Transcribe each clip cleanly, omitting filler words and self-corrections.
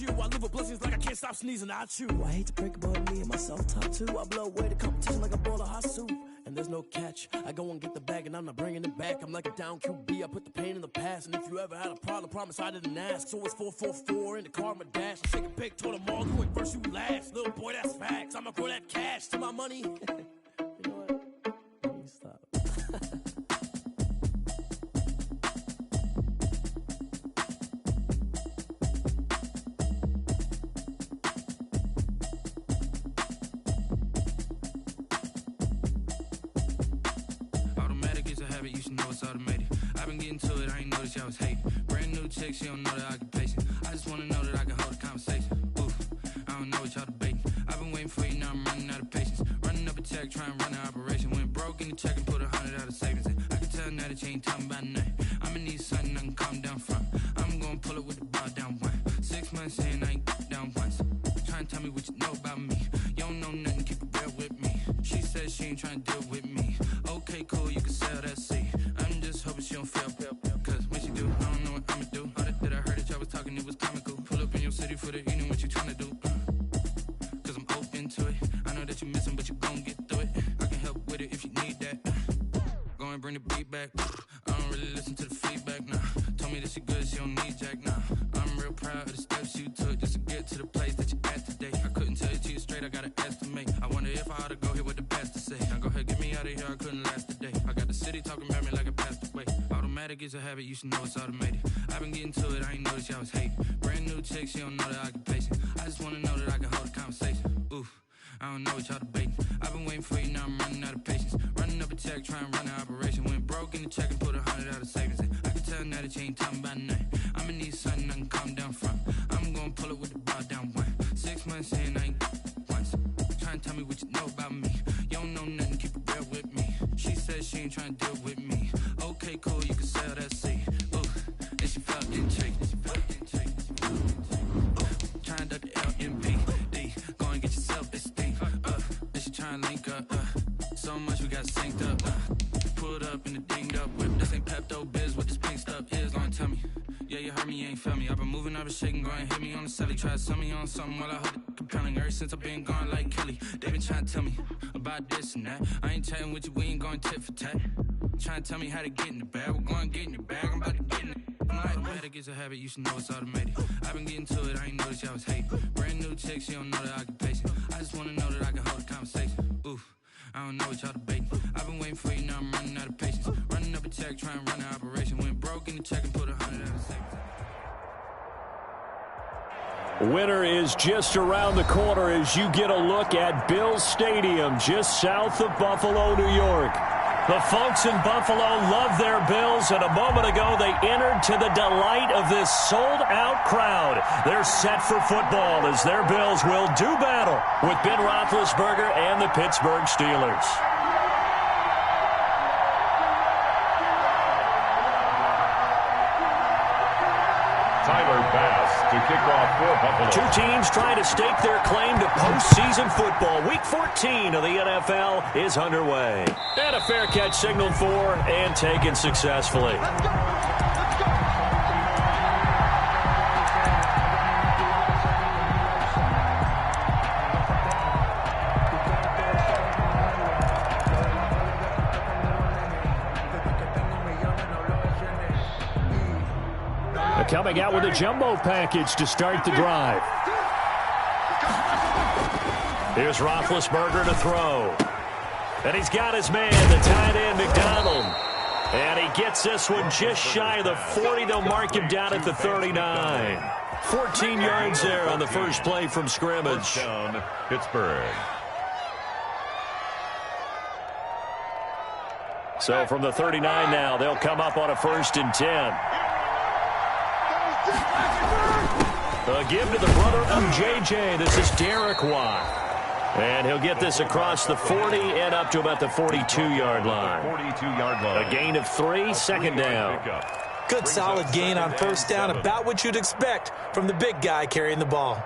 you. I live with blessings like I can't stop sneezing. I chew. I hate to break about me and myself top two. I blow away the competition like a bowl of hot soup. And there's no catch. I go and get the bag and I'm not bringing it back. I'm like a down QB. I put the pain in the past. And if you ever had a problem, promise I didn't ask. So it's 444 in the car, my dash. I shake a big told them all. You went first, you last. Little boy, that's facts. I'ma grow that cash to my money. You know what? Let me stop. You should know it's automated. I've been getting to it, I ain't noticed y'all was hating. Brand new chick, she don't know the occupation. I just wanna know that I can hold a conversation. Oof, I don't know what y'all debating. I've been waiting for you, now I'm running out of patience. Running up a check, trying to run an operation. Went broke in the check and put 100 out of savings in. I can tell now that you ain't talking about nothing. I'ma need something I can calm down from. I'm gonna pull it with the bar down one. 6 months in, I ain't down once. Trying to tell me what you know about me. You don't know nothing, keep it real with me. She says she ain't trying to deal with me. Okay, cool, you can sell that seat. I'm just hoping she don't fail. Cause when she do, I don't know what I'ma do. All that I heard that y'all was talking, it was comical. Pull up in your city for the evening, what you tryna do? Cause I'm open to it. I know that you missing, but you gon' get through it. I can help with it if you need that. Go and bring the beat back. I don't really listen to the feedback, nah. Told me that she good, she don't need jack, nah. I'm real proud of the steps you took just to get to the place that you at today. I couldn't tell you to you straight, I gotta estimate. I wonder if I ought to go here with the best to say. Now go ahead, get me out of here, I couldn't last a day. I got the city talking about me like I passed away. Automatic is a habit, you should know it's automated. I've been getting to it, I ain't noticed y'all was hating. Brand new chick, she don't know the occupation. I just wanna know that I can hold a conversation. Oof, I don't know what y'all debating. I've been waiting for you, now I'm running out of patience. Running up a check, trying to run an operation. Went broke in the check and put 100 out of savings in. I can tell now that you ain't talking about nothing. I'ma need something I can calm down from. I'm gonna pull it with the bar down one. 6 months in, I ain't once. Trying to tell me what you know about me. You don't know nothing, keep it real with me. She says she ain't trying to deal with me. Okay, cool, you can sell that seat. Ooh, and she felt intrigued. Trying to duck the LMPD. Go and get your self-esteem. And she trying to link up. So much we got synced up. Pulled up in the dinged up whip. This ain't Pepto-Biz, what this pink stuff is. Gonna tell me. Yeah, you heard me, you ain't felt me. I've been moving, I've been shaking, go and hit me on the celly. Try to sell me on something while I hold it compelling. Ever since I've been gone like Kelly, they been trying to tell me about this and that. I ain't chatting with you, we ain't going tit for tat. Trying to tell me how to get in the bag. We're going to get in your bag, I'm about to get in it. Automatic is a habit, you should know it's automated. I've been getting to it, I ain't noticed y'all was hating. Brand new chick, she don't know the occupation. I just wanna know that I can hold a conversation. Oof, I don't know what y'all debating. I've been waiting for you, now I'm running out of patience. Running up a check, trying to run an operation. Went broke in the check and put 100 out of savings. Winter is just around the corner as you get a look at Bills Stadium just south of Buffalo, New York. The folks in Buffalo love their Bills, and a moment ago they entered to the delight of this sold-out crowd. They're set for football as their Bills will do battle with Ben Roethlisberger and the Pittsburgh Steelers. Tyler Bass to kick off for Buffalo. Two teams trying to stake their claim to postseason football. Week 14 of the NFL is underway. And a fair catch signaled for and taken successfully. Let's go. Coming out with a jumbo package to start the drive. Here's Roethlisberger to throw. And he's got his man, the tight end, McDonald. And he gets this one just shy of the 40. They'll mark him down at the 39. 14 yards there on the first play from scrimmage. Down, Pittsburgh. So from the 39 now, they'll come up on a 1st and 10. A give to the brother of JJ. This is Derek Watt. And he'll get this across the 40 and up to about the 42-yard line. 42-yard line. A gain of 3, second down. Good solid gain on first down, about what you'd expect from the big guy carrying the ball.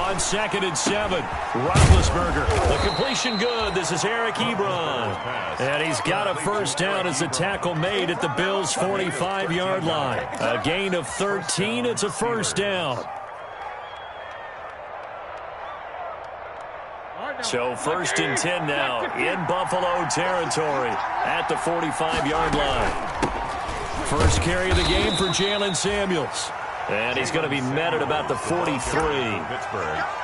on 2nd and 7. Roethlisberger. The completion good. This is Eric Ebron. And he's got a first down as the tackle made at the Bills' 45-yard line. A gain of 13. It's a first down. So 1st and 10 now in Buffalo territory at the 45-yard line. First carry of the game for Jalen Samuels. And he's going to be met at about the 43.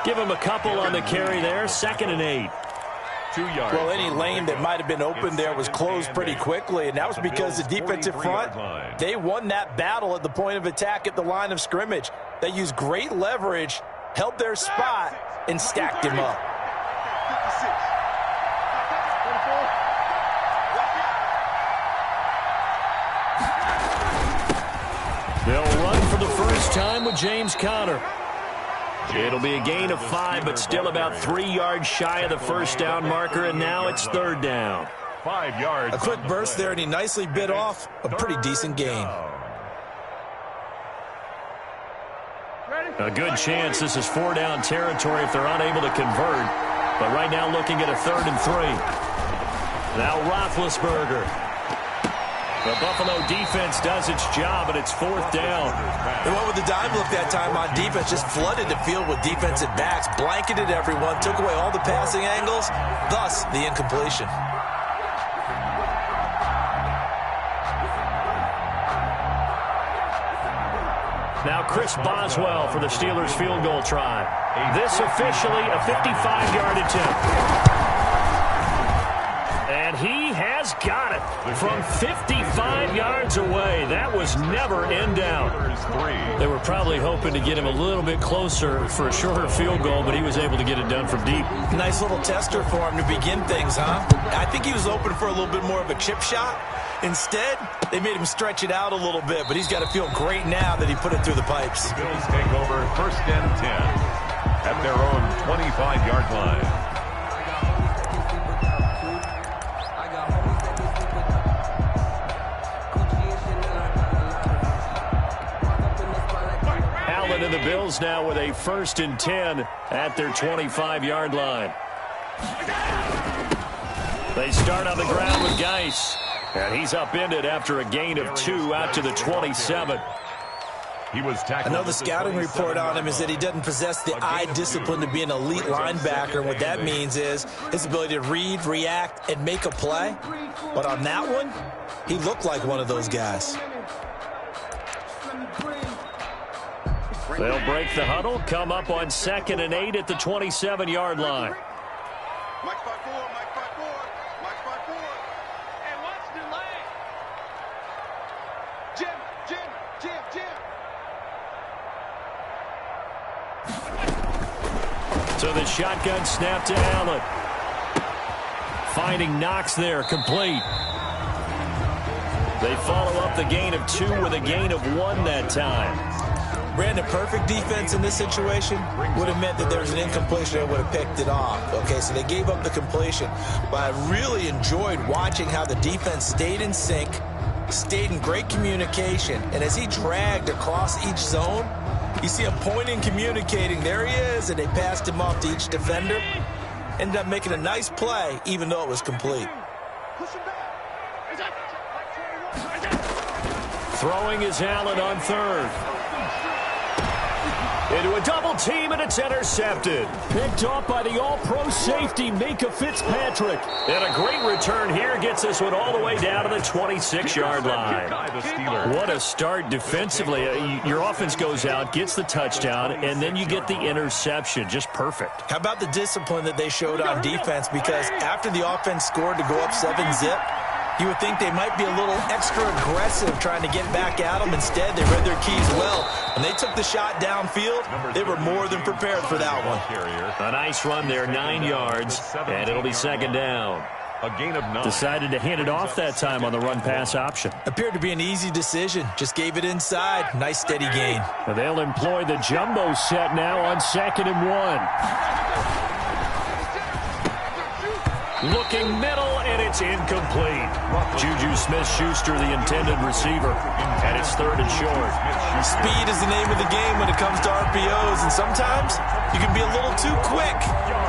Give him a couple on the carry there. 2nd and 8. 2 yards. Well, any lane that might have been open there was closed pretty quickly, and that was because the defensive front, they won that battle at the point of attack at the line of scrimmage. They used great leverage, held their spot, and stacked him up. They'll run for the first time with James Conner. It'll be a gain of 5, but still about 3 yards shy of the first down marker, and now it's 3rd down. 5 yards. A quick burst there, and he nicely bit off a pretty decent gain. A good chance this is 4-down territory if they're unable to convert. But right now looking at a 3rd and 3. Now Roethlisberger. The Buffalo defense does its job, and it's 4th down. They went with the dime look that time on defense, just flooded the field with defensive backs, blanketed everyone, took away all the passing angles, thus the incompletion. Now Chris Boswell for the Steelers field goal try. This officially a 55-yard attempt. And he has got it from 55 yards away. That was never in doubt. They were probably hoping to get him a little bit closer for a shorter field goal, but he was able to get it done from deep. Nice little tester for him to begin things, huh? I think he was open for a little bit more of a chip shot. Instead, they made him stretch it out a little bit, but he's got to feel great now that he put it through the pipes. The Bills take over 1st and 10 at their own 25-yard line. And the Bills now with a 1st and 10 at their 25-yard line. They start on the ground with Geis. And he's upended after a gain of 2 out to the 27. He was tackled. I know the scouting report on him is that he doesn't possess the eye discipline to be an elite linebacker. What that means is his ability to read, react, and make a play. But on that one, he looked like one of those guys. They'll break the huddle, come up on 2nd and 8 at the 27-yard line. Mike 5-4, Mike 5-4, Mike 5-4. And what's delay? Jim. So the shotgun snap to Allen. Finding Knox there, complete. They follow up the gain of 2 with a gain of 1 that time. Brandon, perfect defense in this situation would have meant that there was an incompletion that would have picked it off. Okay, so they gave up the completion. But I really enjoyed watching how the defense stayed in sync, stayed in great communication, and as he dragged across each zone, you see him pointing, communicating. There he is, and they passed him off to each defender. Ended up making a nice play, even though it was complete. Throwing is Allen on 3rd. Into a double team, and it's intercepted. Picked off by the all-pro safety, Mika Fitzpatrick. And a great return here gets this one all the way down to the 26-yard line. What a start defensively. Your offense goes out, gets the touchdown, and then you get the interception. Just perfect. How about the discipline that they showed on defense? Because after the offense scored to go up 7-zip, you would think they might be a little extra aggressive trying to get back at them. Instead, they read their keys well. When they took the shot downfield, they were more than prepared for that one. A nice run there, 9 yards, and it'll be 2nd down. A gain of 9. Decided to hand it off that time on the run-pass option. Appeared to be an easy decision. Just gave it inside. Nice, steady gain. They'll employ the jumbo set now on 2nd and 1. Looking middle, and it's incomplete. Juju Smith-Schuster, the intended receiver, and it's 3rd and short. Speed is the name of the game when it comes to RPOs, and sometimes you can be a little too quick,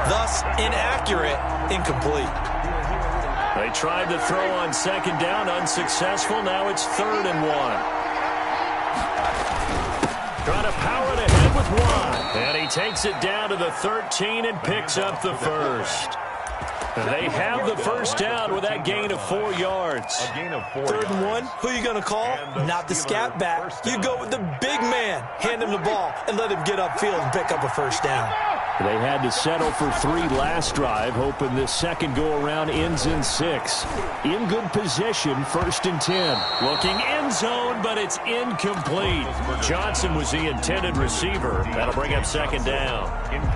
thus inaccurate, incomplete. They tried to throw on 2nd down, unsuccessful. Now it's 3rd and 1. Trying to power it ahead with 1. And he takes it down to the 13 and picks up the first. They have the first down with that gain of 4 yards. A gain of 4 3rd and 1, yards. who are you going to call? Not the scat back. You go with the big man. Hand him the ball and let him get upfield and pick up a first down. They had to settle for 3 last drive, hoping this second go-around ends in 6. In good position, 1st and 10. Looking end zone, but it's incomplete. Johnson was the intended receiver. That'll bring up 2nd down.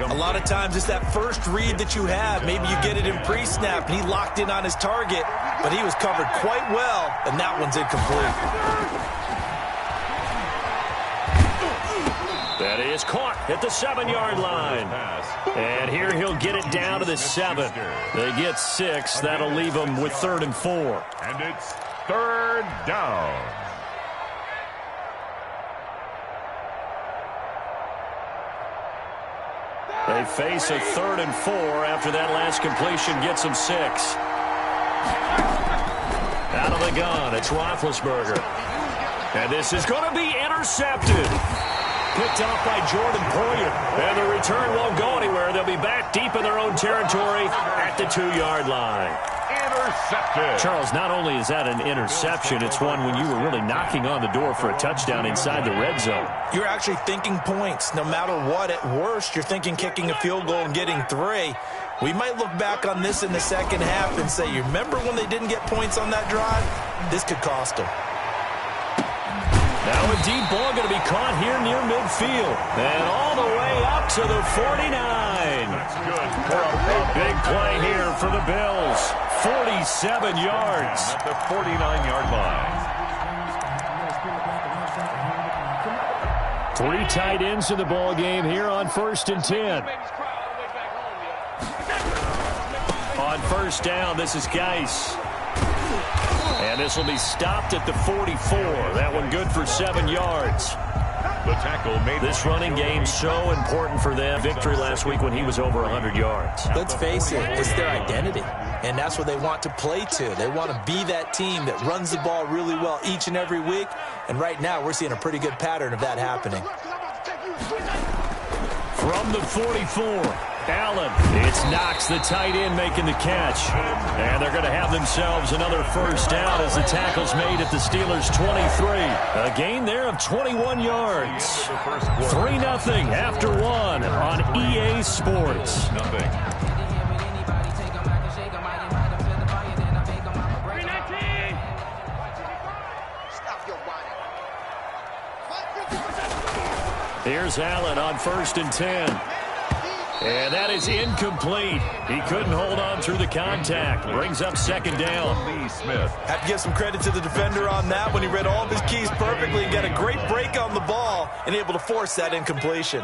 A lot of times it's that first read that you have. Maybe you get it in pre-snap, and he locked in on his target, but he was covered quite well, and that one's incomplete. That is caught at the 7-yard line. And here he'll get it down to the 7. They get 6. That'll leave them with 3rd and 4. And it's 3rd down. They face a 3rd and 4 after that last completion gets them 6. Out of the gun, it's Roethlisberger. And this is going to be intercepted. Picked off by Jordan Poyer. And the return won't go anywhere. They'll be back deep in their own territory at the 2-yard line. Intercepted. Charles, not only is that an interception, it's one when you were really knocking on the door for a touchdown inside the red zone. You're actually thinking points. No matter what, at worst, you're thinking kicking a field goal and getting 3. We might look back on this in the second half and say, you remember when they didn't get points on that drive? This could cost them. Now a deep ball going to be caught here near midfield. And all the way up to the 49. That's good. Big play here for the Bills. 47 yards. At the 49-yard line. 3 tight ends in the ball game here on 1st and 10. On 1st down, this is Geis. And this will be stopped at the 44. That one good for 7 yards. The tackle made. This running game so important for them. Victory last week when he was over 100 yards. Let's face it, it's their identity. And that's what they want to play to. They want to be that team that runs the ball really well each and every week. And right now, we're seeing a pretty good pattern of that happening. From the 44, Allen. It's Knox, the tight end, making the catch. And they're going to have themselves another first down as the tackle's made at the Steelers' 23. A gain there of 21 yards. 3-0 after 1 on EA Sports. Here's Allen on 1st and 10. And that is incomplete. He couldn't hold on through the contact. Brings up 2nd down. Lee Smith. Have to give some credit to the defender on that when he read all of his keys perfectly and got a great break on the ball and able to force that incompletion.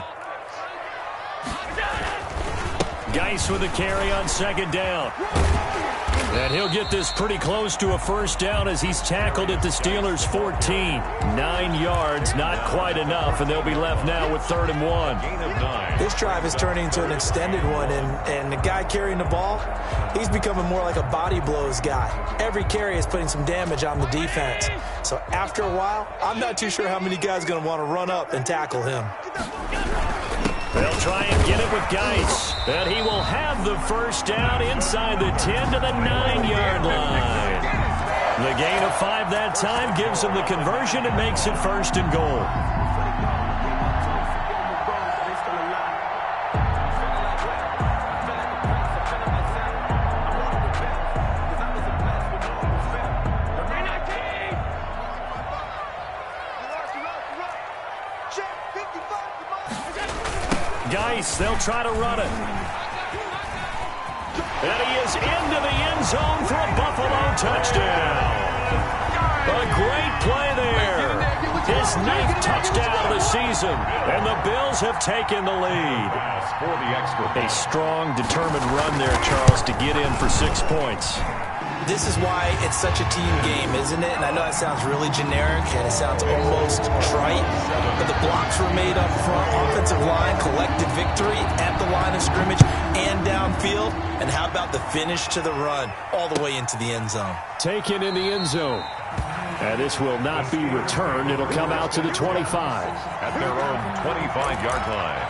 Geis with a carry on 2nd down. And he'll get this pretty close to a first down as he's tackled at the Steelers' 14. 9 yards, not quite enough, and they'll be left now with 3rd and 1. Gain of 9. This drive is turning into an extended one, and the guy carrying the ball, he's becoming more like a body blows guy. Every carry is putting some damage on the defense. So after a while, I'm not too sure how many guys are going to want to run up and tackle him. They'll try and get it with Geis. And he will have the first down inside the 10 to the 9-yard line. The gain of 5 that time gives them the conversion and makes it 1st and goal. Geis, they'll try to run it. And he is into the end zone for a Buffalo touchdown. A great play there. His his 9th touchdown of the season, and the Bills have taken the lead. A strong, determined run there, Charles, to get in for 6 points. This is why it's such a team game, isn't it? And I know that sounds really generic, and it sounds almost trite, but the blocks were made up front, offensive line, collective victory at the line of scrimmage and downfield. And how about the finish to the run all the way into the end zone? Taken in the end zone. And this will not be returned. It'll come out to the 25. At their own 25-yard line.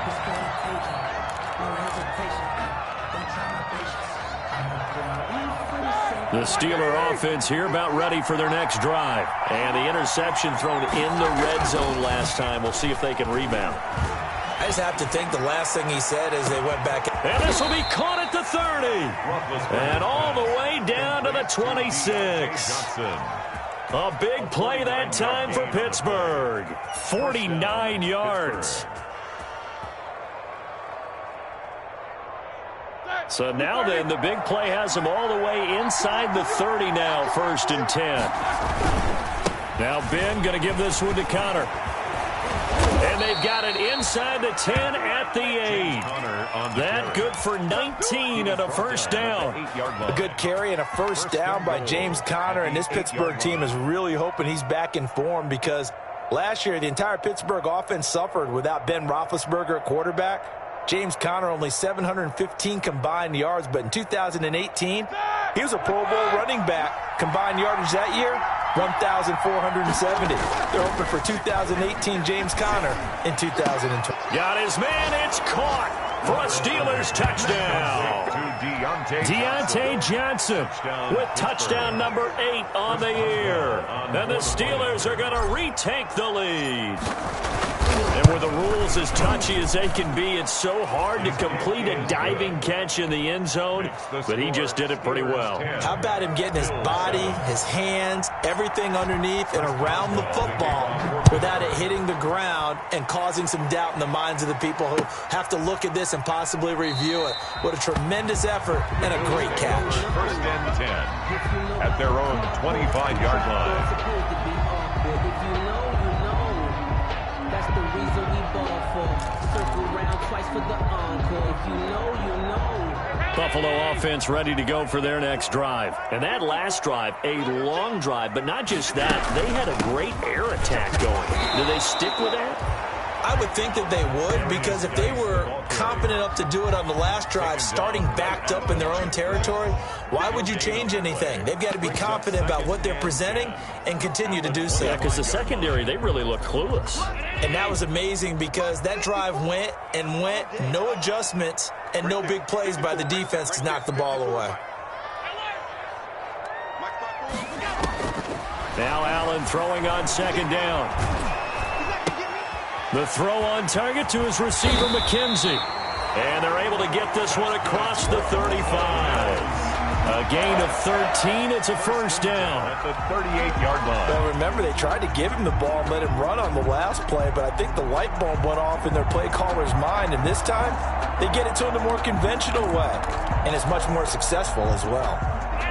The Steeler offense here about ready for their next drive. And the interception thrown in the red zone last time. We'll see if they can rebound. I just have to think the last thing he said as they went back. And this will be caught at the 30. And all the way down to the 26. A big play that time for Pittsburgh. 49 yards. So now then, the big play has them all the way inside the 30 now, 1st and 10. Now Ben going to give this one to Connor. And they've got it inside the 10 at the 8. That good for 19 and a first down. A good carry and a first down by James Conner, and this Pittsburgh team is really hoping he's back in form because last year the entire Pittsburgh offense suffered without Ben Roethlisberger at quarterback. James Conner only 715 combined yards, but in 2018, he was a Pro Bowl running back. Combined yardage that year, 1,470. They're hoping for 2018 James Conner in 2020. Got his man, it's caught for a Steelers touchdown. Deontay Johnson with touchdown number 8 on the year. And the Steelers are going to retake the lead. And with the rules as touchy as they can be, it's so hard to complete a diving catch in the end zone, but he just did it pretty well. How about him getting his body, his hands, everything underneath and around the football without it hitting the ground and causing some doubt in the minds of the people who have to look at this and possibly review it. What a tremendous effort and a great catch. 1st and 10 at their own 25-yard line. That's the reason we ball for. Circle round twice for the encore. If you know, you know. Buffalo offense ready to go for their next drive. And that last drive, a long drive, but not just that. They had a great air attack going. Do they stick with that? I would think that they would, because if they were confident enough to do it on the last drive, starting backed up in their own territory, why would you change anything? They've got to be confident about what they're presenting and continue to do so. Yeah, because the secondary, they really look clueless. And that was amazing because that drive went and went, no adjustments and no big plays by the defense to knock the ball away. Now Allen throwing on 2nd down. The throw on target to his receiver, McKenzie. And they're able to get this one across the 35. A gain of 13. It's a first down. At the 38-yard line. Well, remember, they tried to give him the ball and let him run on the last play, but I think the light bulb went off in their play caller's mind, and this time they get it to him the more conventional way, and it's much more successful as well.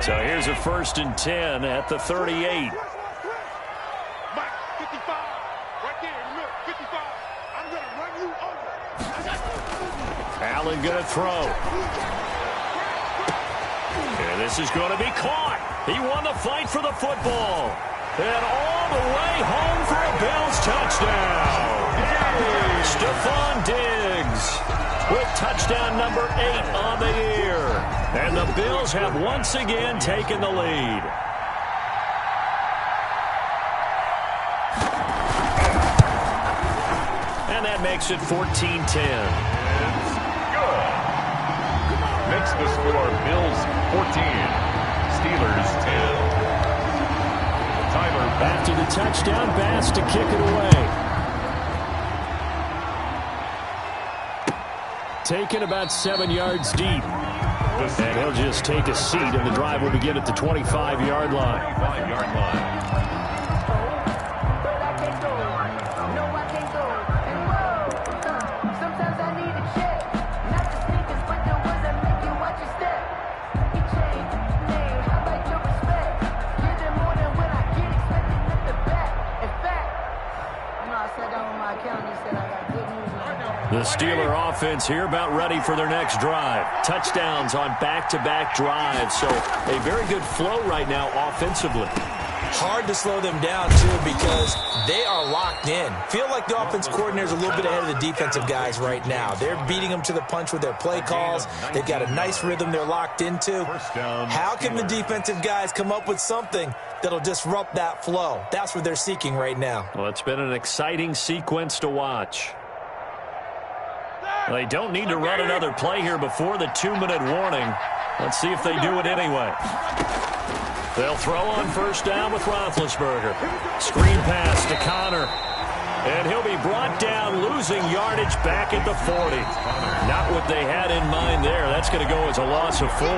So here's a 1st and 10 at the 38. Allen going to throw. And this is going to be caught. He won the fight for the football. And all the way home for a Bills touchdown. Stephon Diggs with touchdown number 8 on the year. And the Bills have once again taken the lead. And that makes it 14-10. Makes the score Bills 14, Steelers 10. Tyler after the touchdown, Bass to kick it away. Taken about 7 yards deep. And he'll just take a seat, and the drive will begin at the 25-yard line. 25-yard line. The Steeler offense here about ready for their next drive. Touchdowns on back-to-back drives. So a very good flow right now offensively. Hard to slow them down, too, because they are locked in. Feel like the offense coordinator is a little bit ahead of the defensive guys right now. They're beating them to the punch with their play calls. They've got a nice rhythm they're locked into. How can the defensive guys come up with something that'll disrupt that flow? That's what they're seeking right now. Well, it's been an exciting sequence to watch. They don't need to run another play here before the 2-minute warning. Let's see if they do it anyway. They'll throw on first down with Roethlisberger. Screen pass to Connor. And he'll be brought down, losing yardage back at the 40. Not what they had in mind there. That's going to go as a loss of 4.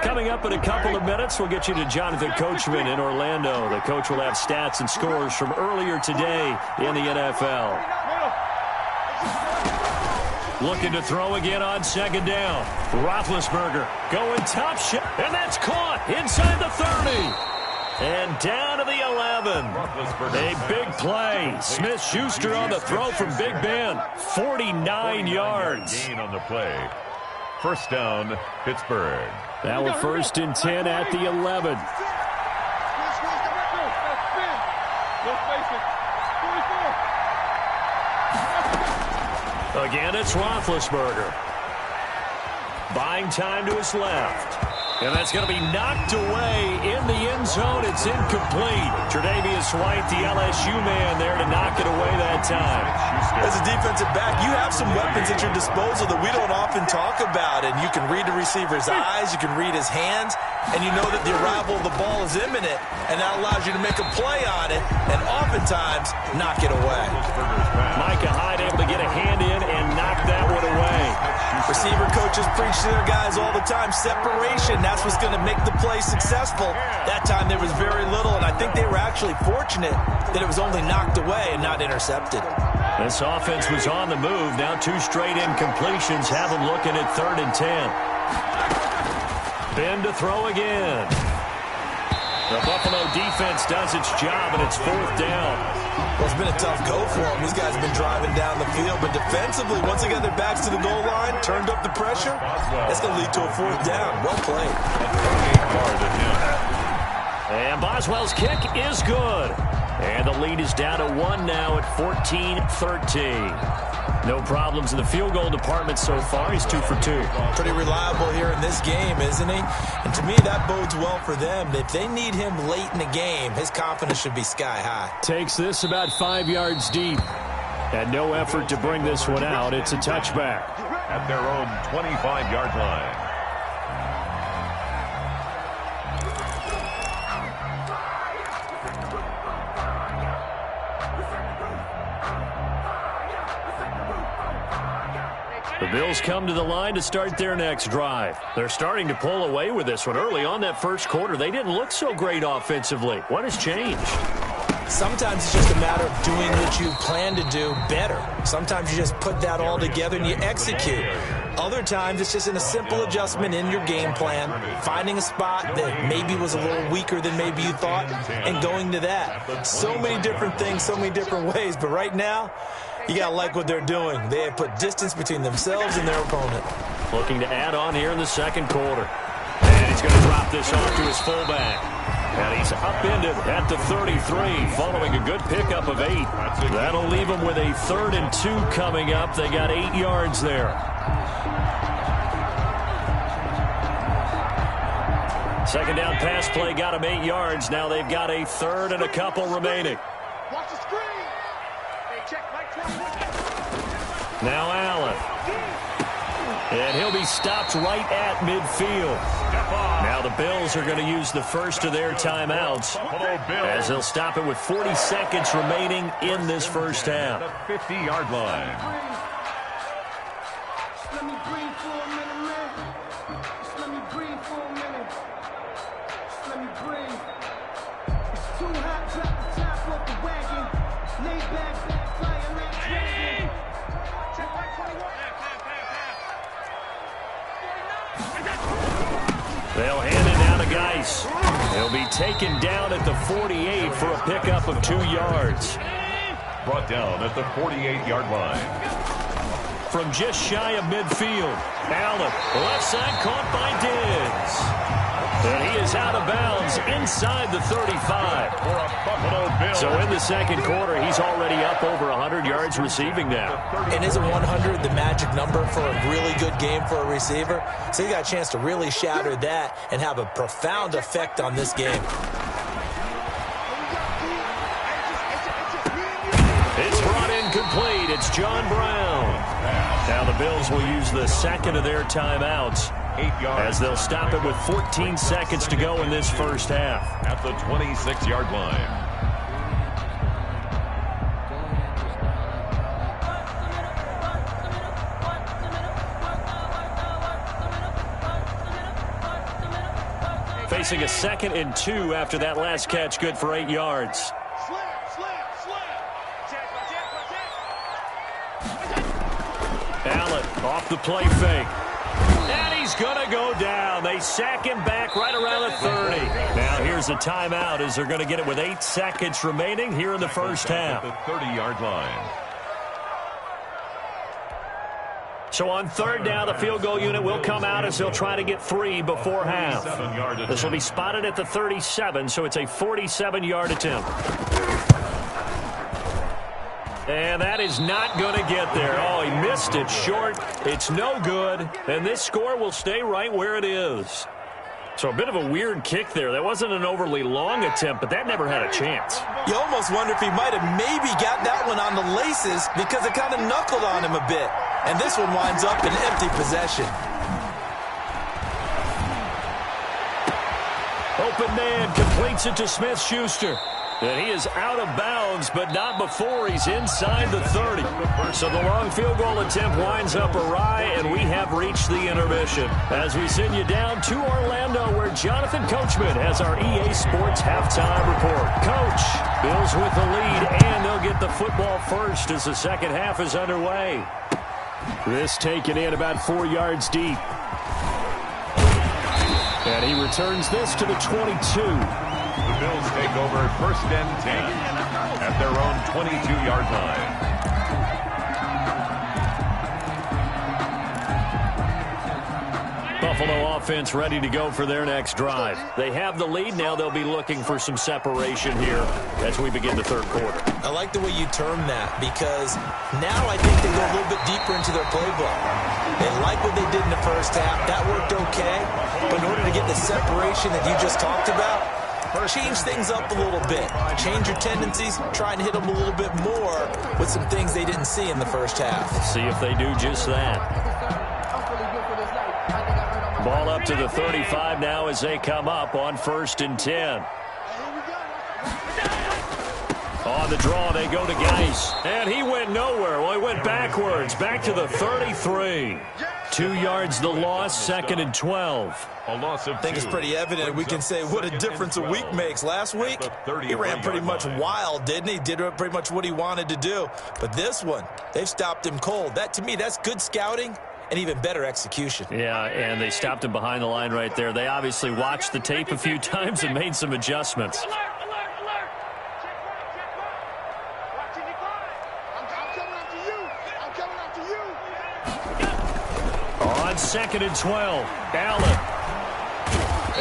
Coming up in a couple of minutes, we'll get you to Jonathan Coachman in Orlando. The coach will have stats and scores from earlier today in the NFL. Looking to throw again on second down. Roethlisberger going top shot, and that's caught inside the 30. And down to the 11. A big play. Smith-Schuster on the throw from Big Ben. 49 yards. Gain on the play. First down, Pittsburgh. Now a 1st and 10 at the 11. Again, it's Roethlisberger. Buying time to his left. And that's going to be knocked away in the end zone. It's incomplete. Tre'Davious White, the LSU man, there to knock it away that time. As a defensive back, you have some weapons at your disposal that we don't often talk about. And you can read the receiver's eyes, you can read his hands, and you know that the arrival of the ball is imminent. And that allows you to make a play on it and oftentimes knock it away. Micah Hyde able to get a hand in and knock that one away. Receiver coaches preach to their guys all the time. Separation, that's what's going to make the play successful. That time there was very little, and I think they were actually fortunate that it was only knocked away and not intercepted. This offense was on the move. Now 2 straight incompletions have them looking at 3rd and 10. Ben to throw again. The Buffalo defense does its job, and it's 4th down. Well, it's been a tough go for them. These guys have been driving down the field, but defensively, once they got their backs to the goal line, turned up the pressure, that's going to lead to a 4th down. Well played. And Boswell's kick is good. And the lead is down to 1 now at 14-13. No problems in the field goal department so far. He's 2 for 2. Pretty reliable here in this game, isn't he? And to me, that bodes well for them. If they need him late in the game, his confidence should be sky high. Takes this about 5 yards deep. And no effort to bring this one out. It's a touchback. At their own 25-yard line. The Bills come to the line to start their next drive. They're starting to pull away with this one. Early on that first quarter, they didn't look so great offensively. What has changed? Sometimes it's just a matter of doing what you plan to do better. Sometimes you just put that all together and you execute. Other times it's just in a simple adjustment in your game plan, finding a spot that maybe was a little weaker than maybe you thought, and going to that. So many different things, so many different ways, but right now, you got to like what they're doing. They have put distance between themselves and their opponent. Looking to add on here in the second quarter. And he's going to drop this off to his fullback. And he's upended at the 33 following a good pickup of 8. That'll leave him with a 3rd and 2 coming up. They got 8 yards there. Second down pass play got him 8 yards. Now they've got a 3rd and a couple remaining. Now Allen. And he'll be stopped right at midfield. Now the Bills are going to use the first of their timeouts as they'll stop it with 40 seconds remaining in this first half. The 50-yard line. Let me breathe for a minute, man. Just let me breathe for a minute. Just let me breathe. It's too hot, drop the top off the wagon. Lay back, fire like dragon. They'll hand it down to Geis. He'll be taken down at the 48 for a pickup of 2 yards. Brought down at the 48-yard line. From just shy of midfield, Allen, left side caught by Diggs. And he is out of bounds inside the 35. For a Buffalo Bill. So in the second quarter, he's already up over 100 yards receiving now. And isn't 100 the magic number for a really good game for a receiver? So he got a chance to really shatter that and have a profound effect on this game. It's brought in complete. It's John Brown. Now the Bills will use the second of their timeouts, 8 yards. as they'll stop it with 14 seconds to go in this first half. At the 26-yard line. Facing a 2nd and 2 after that last catch, good for 8 yards. Allen off the play fake. And he's going to go down. They sack him back right around the 30. Now here's a timeout as they're going to get it with 8 seconds remaining here in the first half. At the 30-yard line. So on third down, the field goal unit will come out as they'll try to get 3 before half. This will be spotted at the 37, so it's a 47-yard attempt. And that is not going to get there. Oh, he missed it short. It's no good. And this score will stay right where it is. So a bit of a weird kick there. That wasn't an overly long attempt, but that never had a chance. You almost wonder if he might have maybe got that one on the laces because it kind of knuckled on him a bit. And this one winds up in empty possession. Open man completes it to Smith-Schuster. And he is out of bounds, but not before he's inside the 30. So the long field goal attempt winds up awry, and we have reached the intermission. As we send you down to Orlando, where Jonathan Coachman has our EA Sports halftime report. Coach, Bills with the lead, and they'll get the football first as the second half is underway. This taken in about 4 yards deep. And he returns this to the 22. The Bills take over 1st and 10 at their own 22-yard line. Buffalo offense ready to go for their next drive. They have the lead. Now they'll be looking for some separation here as we begin the third quarter. I like the way you term that because now I think they go a little bit deeper into their playbook. They like what they did in the first half. That worked okay. But in order to get the separation that you just talked about, change things up a little bit. Change your tendencies. Try and hit them a little bit more with some things they didn't see in the first half. See if they do just that. Ball up to the 35 now as they come up on 1st and 10. On the draw, they go to Geis. And he went nowhere. Well, he went backwards. Back to the 33. 2 yards the loss, 2nd and 12. A loss of 2. I think it's pretty evident. We can say what a difference a week makes. Last week, he ran pretty much wild, didn't he? Did pretty much what he wanted to do. But this one, they've stopped him cold. That, to me, that's good scouting and even better execution. Yeah, and they stopped him behind the line right there. They obviously watched the tape a few times and made some adjustments. On 2nd and 12, Allen.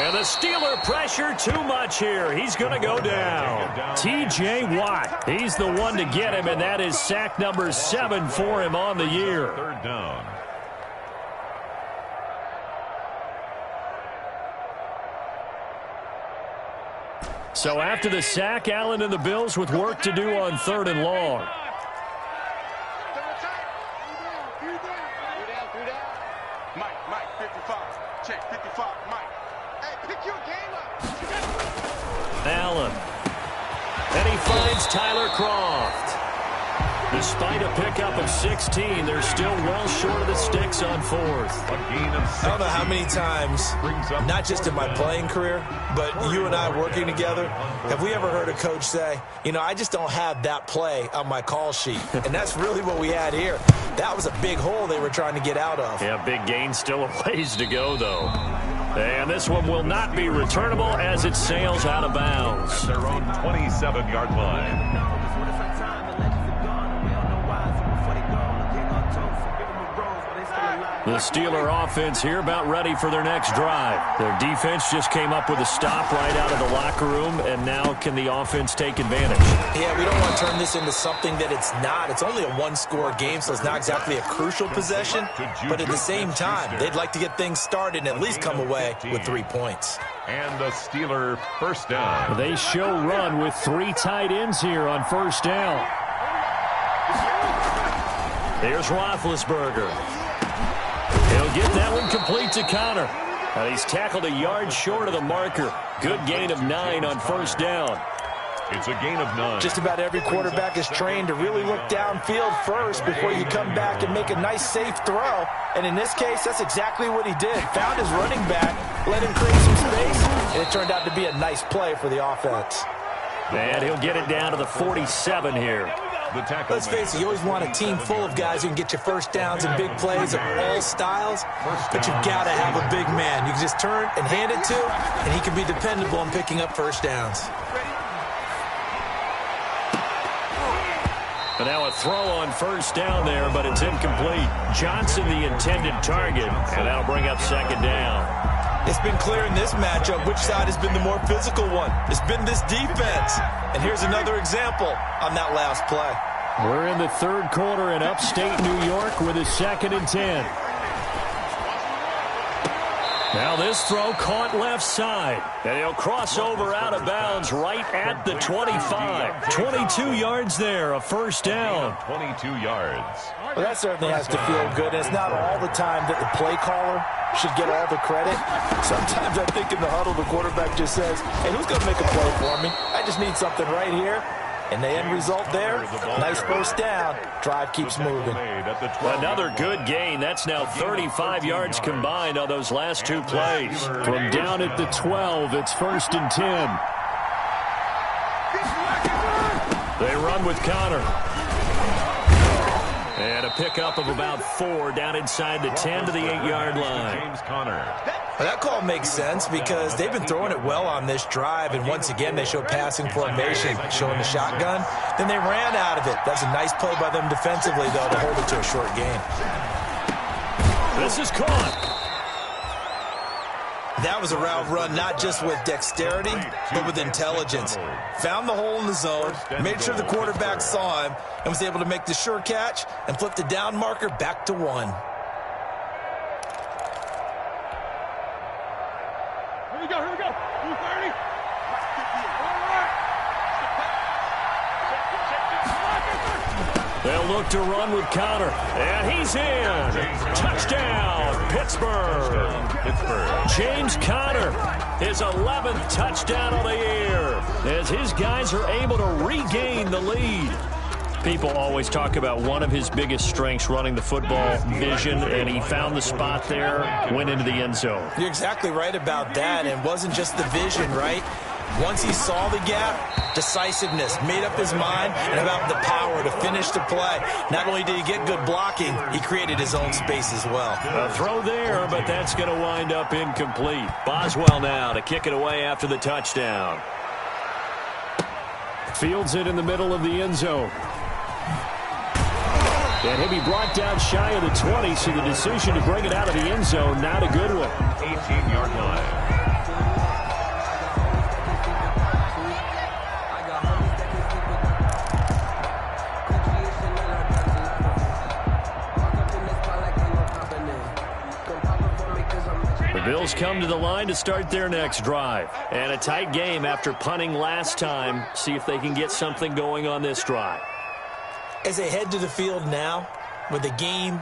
And the Steeler pressure too much here. He's going to go down. T.J. Watt, he's the one to get him, and that is sack number 7 for him on the year. 3rd down. So after the sack, Allen and the Bills with work to do on 3rd and long. Mike, 55. Check, 55, Mike. Hey, pick your game up. Allen. And he finds Tyler Croft. Despite a pickup of 16, they're still well short of the sticks on 4th. A gain of 6. I don't know how many times, not just in my playing career, but you and I working together, have we ever heard a coach say, you know, I just don't have that play on my call sheet. And that's really what we had here. That was a big hole they were trying to get out of. Yeah, big gain, still a ways to go, though. And this one will not be returnable as it sails out of bounds. At their own 27-yard line. The Steeler offense here about ready for their next drive. Their defense just came up with a stop right out of the locker room, and now can the offense take advantage? Yeah, we don't want to turn this into something that it's not. It's only a one-score game, so it's not exactly a crucial possession. But at the same time, they'd like to get things started and at least come away with 3 points. And the Steeler first down. They show run with 3 tight ends here on first down. Here's Roethlisberger. He'll get that one complete to Connor. He's tackled a yard short of the marker. Good gain of 9 on first down. It's a gain of 9. Just about every quarterback is trained to really look downfield first before you come back and make a nice, safe throw. And in this case, that's exactly what he did. Found his running back, let him create some space, and it turned out to be a nice play for the offense. And he'll get it down to the 47 here. Let's face it, you always want a team full of guys who can get you first downs and big plays of all styles, but you've got to have a big man. You can just turn and hand it to, and he can be dependable in picking up first downs. But now a throw on first down there, but it's incomplete. Johnson the intended target, and that'll bring up second down. It's been clear in this matchup which side has been the more physical one. It's been this defense. And here's another example on that last play. We're in the third quarter in upstate New York with a 2nd and 10. Now this throw caught left side. And he'll cross over out of bounds right at the 25. 22 yards there, a first down. 22 yards. Well, that certainly has to feel good. And it's not all the time that the play caller should get all the credit. Sometimes I think in the huddle, the quarterback just says, hey, who's going to make a play for me? I just need something right here. And the end result there, nice first down. Drive keeps moving. Another good gain. That's now 35 yards combined on those last 2 plays. From down at the 12, it's 1st and 10. They run with Connor. And a pickup of about 4 down inside the 10 to the 8-yard line. James Conner. Well, that call makes sense because they've been throwing it well on this drive, and once again they show passing formation, showing the shotgun. Then they ran out of it. That's a nice play by them defensively, though, to hold it to a short gain. This is caught. That was a route run not just with dexterity, but with intelligence. Found the hole in the zone, made sure the quarterback saw him, and was able to make the sure catch and flip the down marker back to 1. Here we go. 230. They'll look to run with Connor. And he's in. Touchdown, Pittsburgh. James Conner, his 11th touchdown of the year, as his guys are able to regain the lead. People always talk about one of his biggest strengths, running the football, vision, and he found the spot there, went into the end zone. You're exactly right about that, and it wasn't just the vision, right? Once he saw the gap, decisiveness, made up his mind, and about the power to finish the play. Not only did he get good blocking, he created his own space as well. A throw there, but that's going to wind up incomplete. Boswell now to kick it away after the touchdown. Fields it in the middle of the end zone. And he'll be brought down shy of the 20, so the decision to bring it out of the end zone, not a good one. 18-yard line. The Bills come to the line to start their next drive. And a tight game after punting last time. See if they can get something going on this drive. As they head to the field now, with the game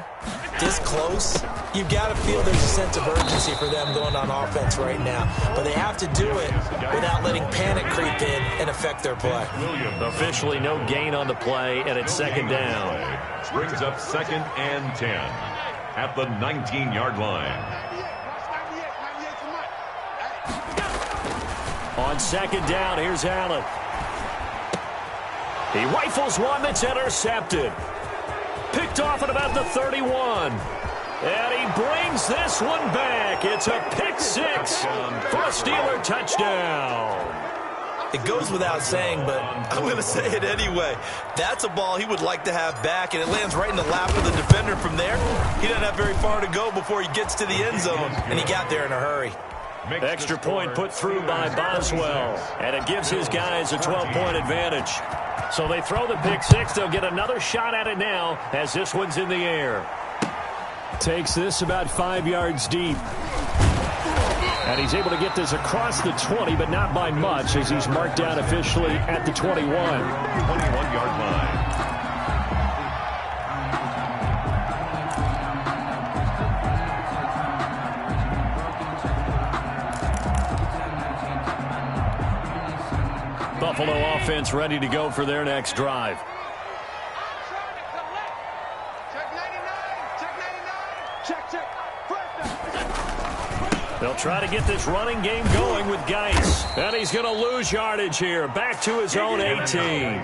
this close, you've got to feel there's a sense of urgency for them going on offense right now. But they have to do it without letting panic creep in and affect their play. Officially no gain on the play, and it's second down. Brings up 2nd and 10 at the 19-yard line. On second down, here's Allen. He rifles one that's intercepted. Picked off at about the 31. And he brings this one back. It's a pick six for a Steeler touchdown. It goes without saying, but I'm going to say it anyway. That's a ball he would like to have back, and it lands right in the lap of the defender from there. He doesn't have very far to go before he gets to the end zone, and he got there in a hurry. Extra point put through by Boswell, and it gives his guys a 12-point advantage. So they throw the pick six. They'll get another shot at it now as this one's in the air. Takes this about 5 yards deep. And he's able to get this across the 20, but not by much, as he's marked down officially at the 21. 21-yard line. Buffalo offense ready to go for their next drive. They'll try to get this running game going with Geis. And he's going to lose yardage here. Back to his own 18.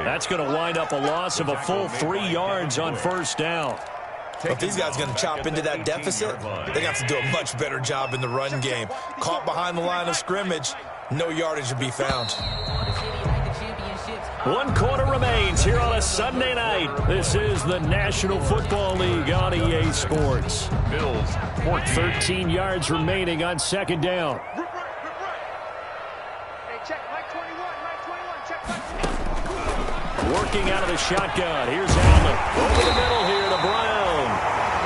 That's going to wind up a loss of a full 3 yards on first down. If these guys are going to chop into that deficit, they got to do a much better job in the run game. Caught behind the line of scrimmage, no yardage to be found. 1 quarter remains here on a Sunday night. This is the National Football League on EA Sports. Bills, 13 yards remaining on second down. Working out of the shotgun. Here's Allen. Over the middle here to Brown.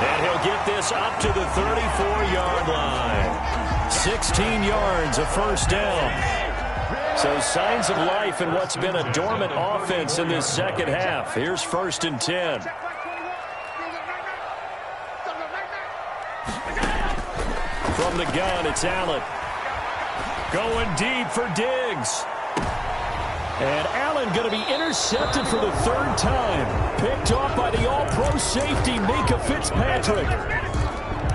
And he'll get this up to the 34-yard line. 16 yards, a first down. So signs of life in what's been a dormant offense in this second half. Here's 1st and 10. From the gun, it's Allen. Going deep for Diggs. And Allen going to be intercepted for the 3rd time. Picked off by the all-pro safety, Minka Fitzpatrick.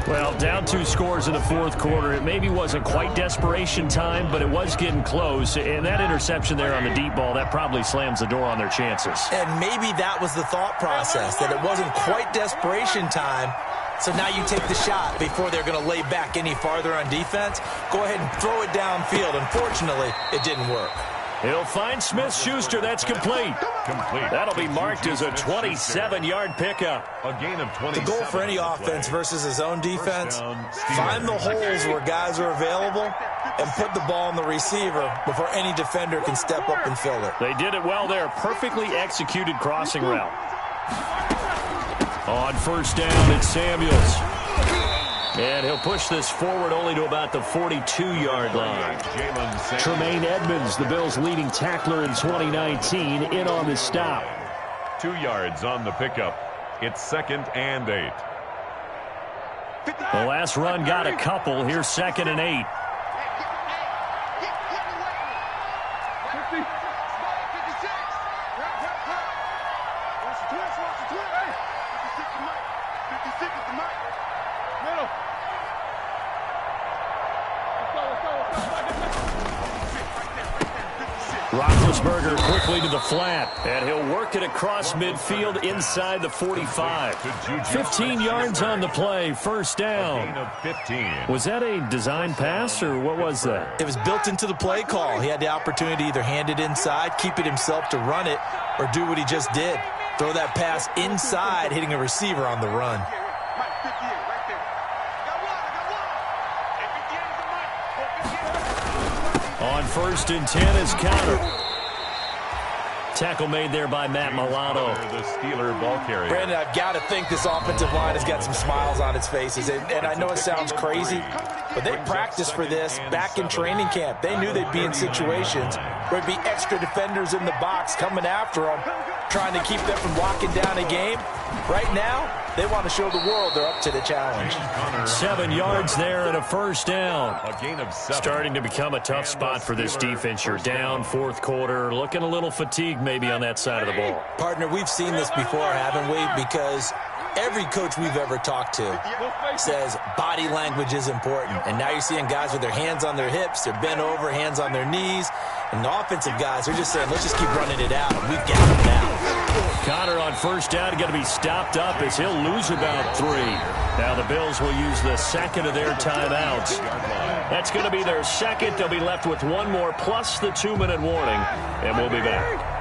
Well, down 2 scores in the 4th quarter. It maybe wasn't quite desperation time, but it was getting close. And that interception there on the deep ball, that probably slams the door on their chances. And maybe that was the thought process, that it wasn't quite desperation time. So now you take the shot before they're going to lay back any farther on defense. Go ahead and throw it downfield. Unfortunately, it didn't work. He'll find Smith-Schuster. That's complete. That'll be marked as a 27-yard pickup. A gain of 20. The goal for any offense versus his own defense, find the holes where guys are available and put the ball on the receiver before any defender can step up and fill it. They did it well there. Perfectly executed crossing route. On first down, it's Samuels. And he'll push this forward only to about the 42-yard line. Tremaine Edmonds, the Bills' leading tackler in 2019, in on the stop. 2 yards on the pickup. It's 2nd and 8. The last run got a couple. Here's 2nd and 8. Roethlisberger quickly to the flat, and he'll work it across midfield inside the 45. 15 yards on the play, first down. Was that a design pass, or what was that? It was built into the play call. He had the opportunity to either hand it inside, keep it himself to run it, or do what he just did. Throw that pass inside, hitting a receiver on the run. On 1st and 10 is counter. Tackle made there by Matt Milano. The Steeler ball carrier. Brandon, I've got to think this offensive line has got some smiles on its faces. And I know it sounds crazy, but they practiced for this back in training camp. They knew they'd be in situations where there'd be extra defenders in the box coming after them, trying to keep them from locking down a game. Right now, they want to show the world they're up to the challenge. 7 yards there and a first down. A gain of 7. Starting to become a tough spot for this defense. You're down 4th quarter, looking a little fatigued maybe on that side of the ball. Partner, we've seen this before, haven't we? Because every coach we've ever talked to says body language is important. And now you're seeing guys with their hands on their hips, they're bent over, hands on their knees. And the offensive guys are just saying, let's just keep running it out. We've got it now. Connor on first down going to be stopped up as he'll lose about 3. Now the Bills will use the second of their timeouts. That's going to be their second. They'll be left with one more plus the 2-minute warning. And we'll be back.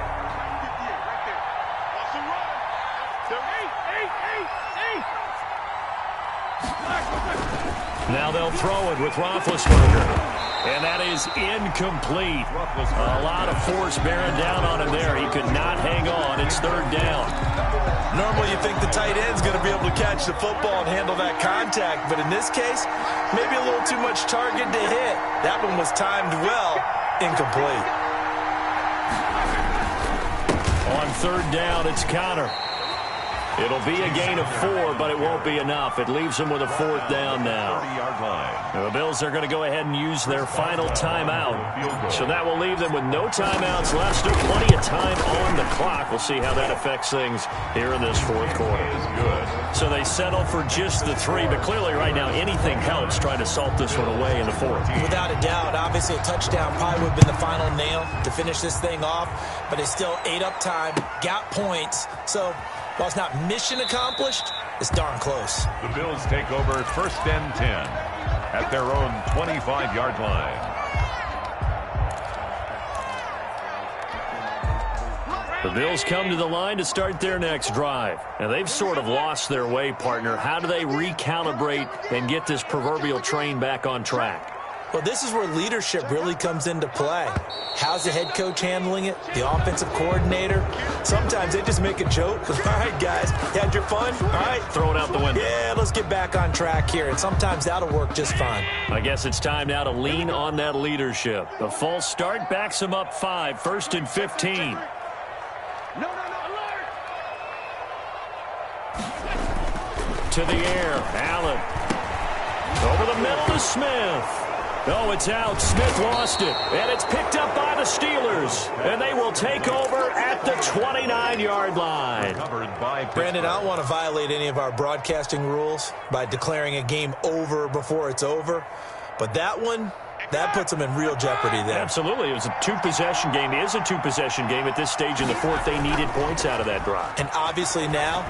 Now they'll throw it with Roethlisberger. And that is incomplete. A lot of force bearing down on him there. He could not hang on. It's third down. Normally you think the tight end's going to be able to catch the football and handle that contact. But in this case, maybe a little too much target to hit. That one was timed well. Incomplete. On third down, it's Connor. It'll be a gain of 4, but it won't be enough. It leaves them with a fourth down now. The Bills are going to go ahead and use their final timeout. So that will leave them with no timeouts left. Still plenty of time on the clock. We'll see how that affects things here in this fourth quarter. So they settle for just the 3, but clearly right now anything helps trying to salt this one away in the fourth. Without a doubt, obviously a touchdown probably would have been the final nail to finish this thing off, but it still ate up time, got points. So while it's not mission accomplished, it's darn close. The Bills take over first and 10 at their own 25-yard line. The Bills come to the line to start their next drive. Now, they've sort of lost their way, partner. How do they recalibrate and get this proverbial train back on track? Well, this is where leadership really comes into play. How's the head coach handling it? The offensive coordinator? Sometimes they just make a joke. All right, guys, you had your fun? All right. Throw it out the window. Yeah, let's get back on track here. And sometimes that'll work just fine. I guess it's time now to lean on that leadership. The false start backs them up 5, first and 15. To the air, Allen. Over the middle to Smith. Oh, it's out. Smith lost it. And it's picked up by the Steelers. And they will take over at the 29-yard line. Brandon, I don't want to violate any of our broadcasting rules by declaring a game over before it's over. But that one, that puts them in real jeopardy there. Absolutely. It was a 2-possession game. It is a 2-possession game at this stage in the fourth. They needed points out of that drive. And obviously now,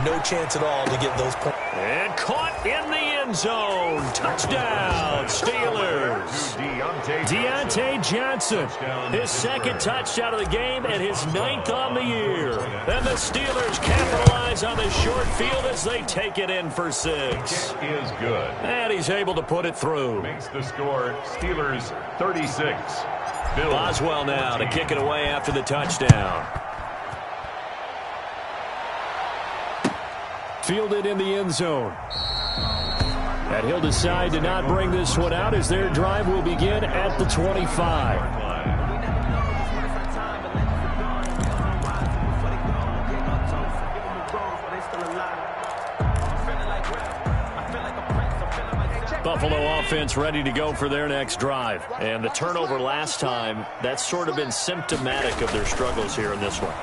no chance at all to get those points. And caught in the end zone. Touchdown, Steelers. Deontay Johnson, his second touchdown of the game and his 9th on the year. And the Steelers capitalize on the short field as they take it in for 6. It is good. And he's able to put it through. Makes the score Steelers 36. Bills Boswell now to kick it away after the touchdown. Fielded in the end zone. And he'll decide to not bring this one out as their drive will begin at the 25. Buffalo offense ready to go for their next drive. And the turnover last time, that's sort of been symptomatic of their struggles here in this one.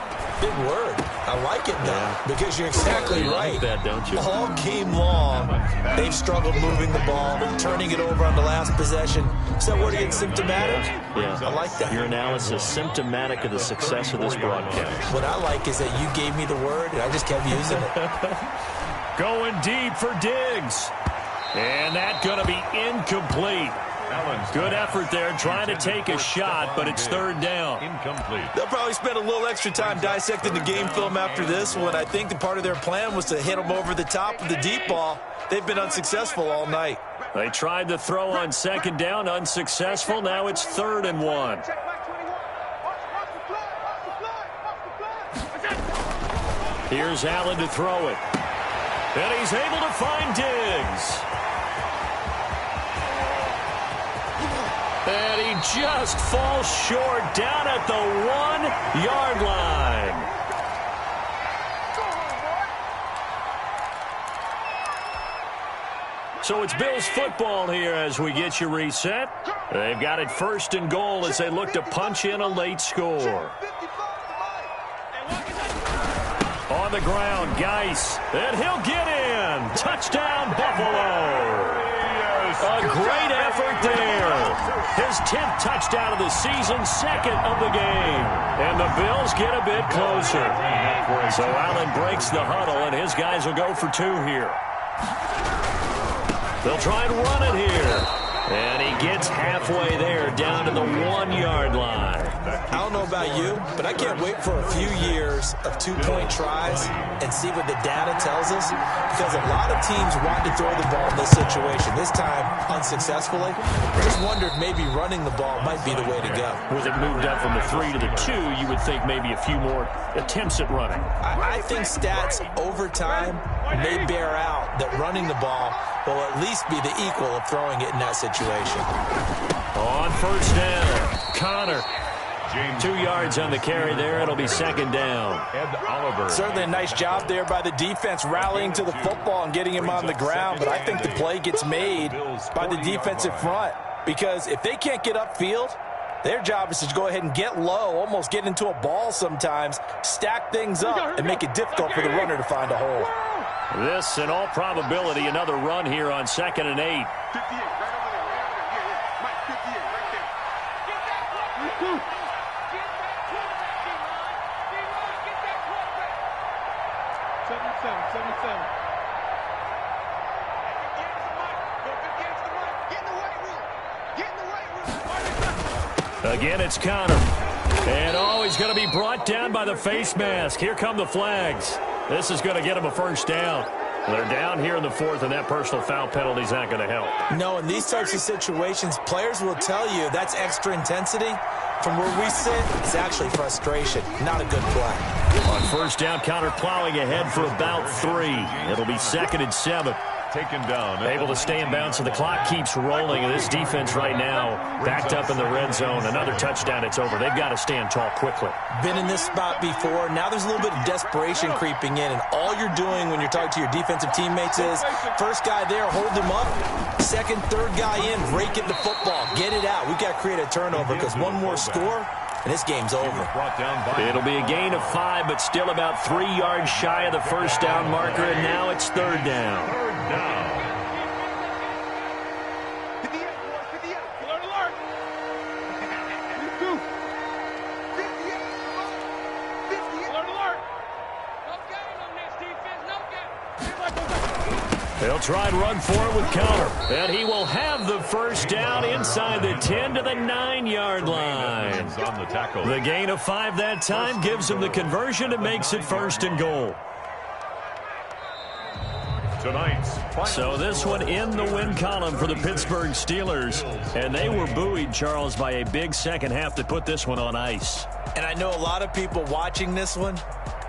Big word. I like it, though, because you're exactly right. Like that, don't you? All game long, they've struggled moving the ball, turning it over on the last possession. Is that word again, symptomatic? Yeah. I like that. Your analysis symptomatic of the success of this broadcast. What I like is that you gave me the word, and I just kept using it. Going deep for Diggs. And that's going to be incomplete. Good effort there, trying to take a shot, but it's third down. Incomplete. They'll probably spend a little extra time dissecting the game film after this one. I think the part of their plan was to hit them over the top of the deep ball. They've been unsuccessful all night. They tried to throw on second down, unsuccessful. Now it's 3rd and 1. Here's Allen to throw it. And he's able to find Diggs. And he just falls short down at the 1-yard line. So it's Bills football here as we get you reset. They've got it 1st and goal as they look to punch in a late score. On the ground. Geis, and he'll get in. Touchdown, Buffalo. A great effort there. His 10th touchdown of the season, 2nd of the game. And the Bills get a bit closer. So Allen breaks the huddle, and his guys will go for 2 here. They'll try and run it here. And he gets halfway there, down to the 1-yard line. I don't know about you, but I can't wait for a few years of 2-point tries and see what the data tells us, because a lot of teams want to throw the ball in this situation, this time unsuccessfully. Just wondered maybe running the ball might be the way to go. With it moved up from the 3 to the 2, you would think maybe a few more attempts at running. I think stats over time may bear out that running the ball will at least be the equal of throwing it in that situation. On first down, Connor. 2 yards on the carry there. It'll be 2nd down. Certainly a nice job there by the defense rallying to the football and getting him on the ground, but I think the play gets made by the defensive front, because if they can't get upfield, their job is to go ahead and get low, almost get into a ball sometimes, stack things up, and make it difficult for the runner to find a hole. This, in all probability, another run here on 2nd and 8. 58, right over there, yeah. Mike, 58, right there. Get that quarterback, D-Line. Get that quarterback, D-Line. D-Line, get that quarterback. 77. Get the mic. Get the mic. Get in the weight room. Get in the weight room. Again, it's Connor. And, he's going to be brought down by the face mask. Here come the flags. This is going to get him a first down. They're down here in the 4th, and that personal foul penalty is not going to help. No, in these types of situations, players will tell you that's extra intensity. From where we sit, it's actually frustration. Not a good play. On first down, Connor plowing ahead for about 3. It'll be 2nd and 7. Taken down. Able to stay in bounds, so the clock keeps rolling. And this defense right now backed up in the red zone. Another touchdown, it's over. They've got to stand tall quickly. Been in this spot before. Now there's a little bit of desperation creeping in, and all you're doing when you're talking to your defensive teammates is first guy there, hold him up. Second, third guy in, break it the football. Get it out. We've got to create a turnover, because one more score, and this game's over. It'll be a gain of 5, but still about 3 yards shy of the first down marker, and now it's 3rd down. They'll try and run for it with Connor. And he will have the first down inside the 10 to the 9-yard line. The gain of 5 that time gives him the conversion and makes it 1st and goal. So this one in the win column for the Pittsburgh Steelers. And they were buoyed, Charles, by a big second half that put this one on ice. And I know a lot of people watching this one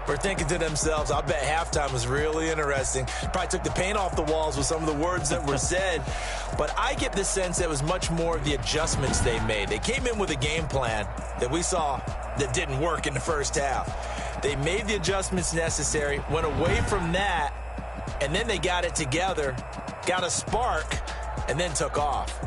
were thinking to themselves, I bet halftime was really interesting. Probably took the paint off the walls with some of the words that were said. But I get the sense that it was much more of the adjustments they made. They came in with a game plan that we saw that didn't work in the first half. They made the adjustments necessary, went away from that, and then they got it together, got a spark, and then took off.